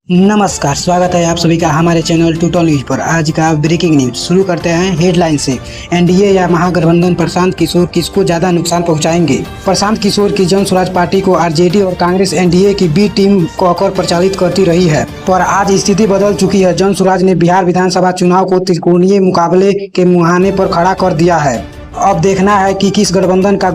नमस्कार, स्वागत है आप सभी का हमारे चैनल टूटल न्यूज पर। आज का ब्रेकिंग न्यूज शुरू करते हैं हेडलाइन से। एनडीए या महागठबंधन प्रशांत किशोर किसको ज्यादा नुकसान पहुंचाएंगे? प्रशांत किशोर की जन स्वराज पार्टी को आरजेडी और कांग्रेस एनडीए की बी टीम कहकर प्रचारित करती रही है, पर आज स्थिति बदल चुकी है। जन स्वराज ने बिहार विधानसभा चुनाव को त्रिकोणीय मुकाबले के मुहाने पर खड़ा कर दिया है। अब देखना है कि किस गठबंधन का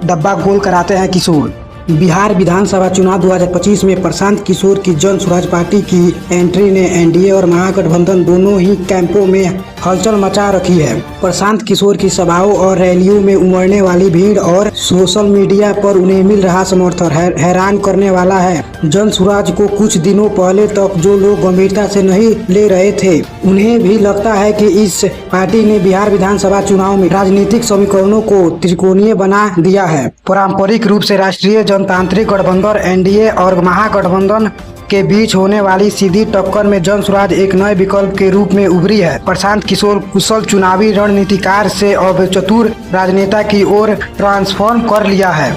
डब्बा गोल कराते हैं किशोर। बिहार विधानसभा चुनाव 2025 में प्रशांत किशोर की जन स्वराज पार्टी की एंट्री ने एनडीए और महागठबंधन दोनों ही कैंपों में हलचल मचा रखी है। प्रशांत किशोर की सभाओं और रैलियों में उमड़ने वाली भीड़ और सोशल मीडिया पर उन्हें मिल रहा समर्थन हैरान करने वाला है। जन स्वराज को कुछ दिनों पहले तक जो लोग गंभीरता से नहीं ले रहे थे, उन्हें भी लगता है कि इस पार्टी ने बिहार विधानसभा चुनाव में राजनीतिक समीकरणों को त्रिकोणीय बना दिया है। पारंपरिक रूप से राष्ट्रीय जनतांत्रिक गठबंधन एनडीए और महागठबंधन के बीच होने वाली सीधी टक्कर में जन स्वराज एक नए विकल्प के रूप में उभरी है। प्रशांत किशोर कुशल चुनावी रणनीतिकार से अब चतुर राजनेता की ओर ट्रांसफॉर्म कर लिया है।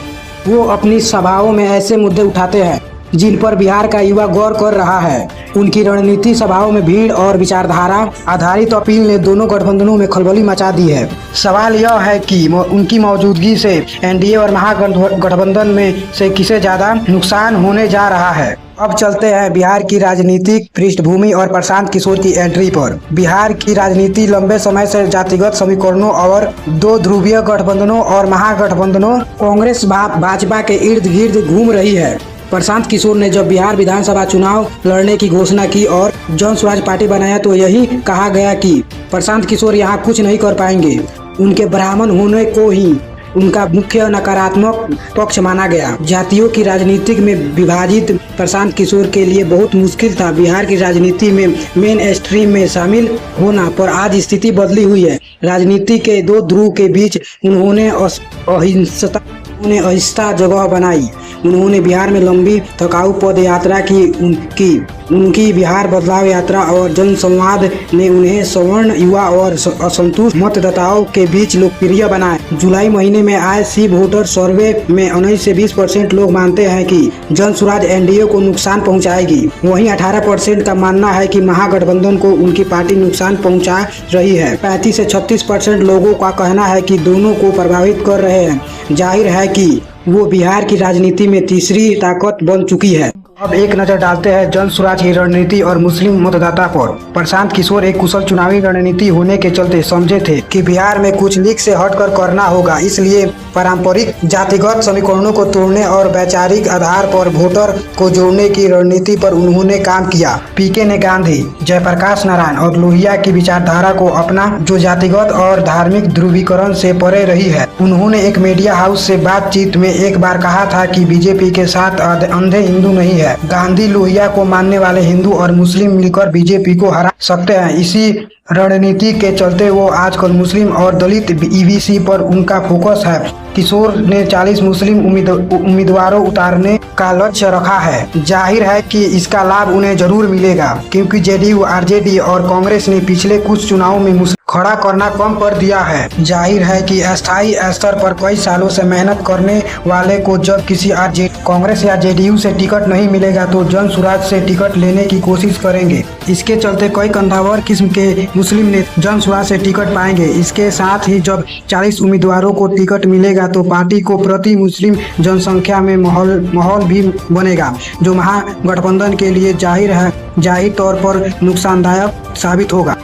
वो अपनी सभाओं में ऐसे मुद्दे उठाते हैं जिन पर बिहार का युवा गौर कर रहा है। उनकी रणनीति सभाओं में भीड़ और विचारधारा आधारित अपील ने दोनों गठबंधनों में खलबली मचा दी है। सवाल यह है कि उनकी मौजूदगी से एनडीए और महागठबंधन में से किसे ज्यादा नुकसान होने जा रहा है। अब चलते हैं बिहार की राजनीतिक पृष्ठभूमि और प्रशांत किशोर की एंट्री पर। बिहार की राजनीति लंबे समय से जातिगत समीकरणों और दो ध्रुवीय गठबंधनों और महागठबंधनों कांग्रेस भाजपा के इर्द गिर्द घूम रही है। प्रशांत किशोर ने जब बिहार विधानसभा चुनाव लड़ने की घोषणा की और जन स्वराज पार्टी बनाया तो यही कहा गया कि प्रशांत किशोर यहाँ कुछ नहीं कर पाएंगे। उनके ब्राह्मण होने को ही उनका मुख्य नकारात्मक पक्ष माना गया। जातियों की राजनीति में विभाजित प्रशांत किशोर के लिए बहुत मुश्किल था बिहार की राजनीति में मेन स्ट्रीम में शामिल होना, पर आज स्थिति बदली हुई है। राजनीति के दो ध्रुव के बीच उन्होंने अहिंसा जगह बनाई। उन्होंने बिहार में लंबी थकाऊ पद यात्रा की। उनकी बिहार बदलाव यात्रा और जन संवाद ने उन्हें सवर्ण युवा और असंतुष्ट मतदाताओं के बीच लोकप्रिय बनाया। जुलाई महीने में आए सी वोटर सर्वे में 19 से 20% लोग मानते हैं कि जन स्वराज एनडीए को नुकसान पहुंचाएगी। वहीं 18% का मानना है कि महागठबंधन को उनकी पार्टी नुकसान पहुंचा रही है। 35 से 36% लोगों का कहना है कि दोनों को प्रभावित कर रहे हैं। जाहिर है कि वो बिहार की राजनीति में तीसरी ताकत बन चुकी है। अब एक नजर डालते हैं जन स्वराज की रणनीति और मुस्लिम मतदाता पर। प्रशांत किशोर एक कुशल चुनावी रणनीति होने के चलते समझे थे कि बिहार में कुछ लीक से हटकर करना होगा। इसलिए पारंपरिक जातिगत समीकरणों को तोड़ने और वैचारिक आधार पर वोटर को जोड़ने की रणनीति पर उन्होंने काम किया। पीके ने गांधी, जयप्रकाश नारायण और लोहिया की विचारधारा को अपना, जो जातिगत और धार्मिक ध्रुवीकरण से परे रही है। उन्होंने एक मीडिया हाउस से बातचीत में एक बार कहा था कि बीजेपी के साथ अंधे हिंदू नहीं है। गांधी लोहिया को मानने वाले हिंदू और मुस्लिम मिलकर बीजेपी को हरा सकते हैं। इसी रणनीति के चलते वो आजकल मुस्लिम और दलित ईवीसी पर उनका फोकस है। किशोर ने 40 मुस्लिम उम्मीदवारों उतारने का लक्ष्य रखा है। जाहिर है कि इसका लाभ उन्हें जरूर मिलेगा, क्योंकि जेडीयू, आरजेडी और कांग्रेस ने पिछले कुछ चुनावों में खड़ा करना कम कर दिया है। जाहिर है कि अस्थायी स्तर पर कई सालों से मेहनत करने वाले को जब किसी कांग्रेस या जेडीयू से टिकट नहीं मिलेगा तो जन स्वराज से टिकट लेने की कोशिश करेंगे। इसके चलते कई कद्दावर किस्म के मुस्लिम ने जन स्वराज से टिकट पाएंगे। इसके साथ ही जब 40 उम्मीदवारों को टिकट मिलेगा तो पार्टी को प्रति मुस्लिम जनसंख्या में माहौल भी बनेगा, जो महागठबंधन के लिए जाहिर तौर पर नुकसानदायक साबित होगा।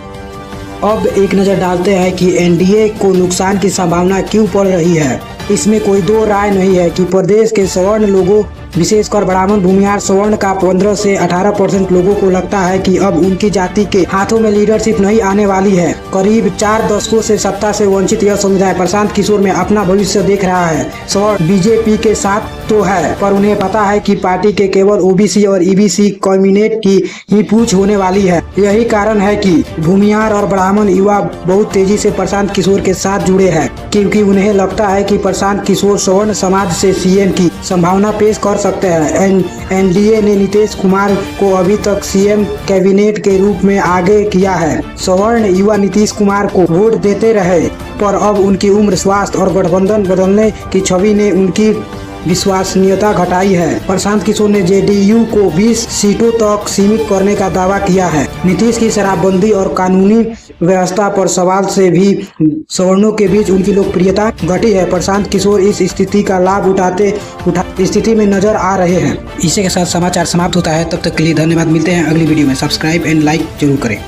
अब एक नज़र डालते हैं कि एनडीए को नुकसान की संभावना क्यों पड़ रही है। इसमें कोई दो राय नहीं है कि प्रदेश के सवर्ण लोगों, विशेषकर ब्राह्मण भूमिहार सवर्ण का 15 से 18% लोगों को लगता है कि अब उनकी जाति के हाथों में लीडरशिप नहीं आने वाली है। करीब 4 दशकों से सत्ता से वंचित यह समुदाय प्रशांत किशोर में अपना भविष्य देख रहा है। सवर्ण बीजेपी के साथ तो है, पर उन्हें पता है कि पार्टी के केवल ओबीसी और ईबीसी कम्युनिटी की ही पूछ होने वाली है। यही कारण है कि भूमिहार और ब्राह्मण युवा बहुत तेजी से प्रशांत किशोर के साथ जुड़े हैं, क्योंकि उन्हें लगता है कि प्रशांत किशोर सवर्ण समाज से सीएम की संभावना पेश कर सकते हैं। एनडीए ने नीतीश कुमार को अभी तक सीएम कैबिनेट के रूप में आगे किया है। सवर्ण युवा नीतीश कुमार को वोट देते रहे, पर अब उनकी उम्र, स्वास्थ्य और गठबंधन बदलने की छवि ने उनकी विश्वसनीयता घटाई है। प्रशांत किशोर ने जेडीयू को 20 सीटों तक सीमित करने का दावा किया है। नीतीश की शराबबंदी और कानूनी व्यवस्था पर सवाल से भी सवर्णों के बीच उनकी लोकप्रियता घटी है। प्रशांत किशोर इस स्थिति का लाभ उठाते स्थिति में नजर आ रहे हैं। इसी के साथ समाचार समाप्त होता है। तब तक के लिए धन्यवाद। मिलते हैं अगली वीडियो में। सब्सक्राइब एंड लाइक जरूर करें।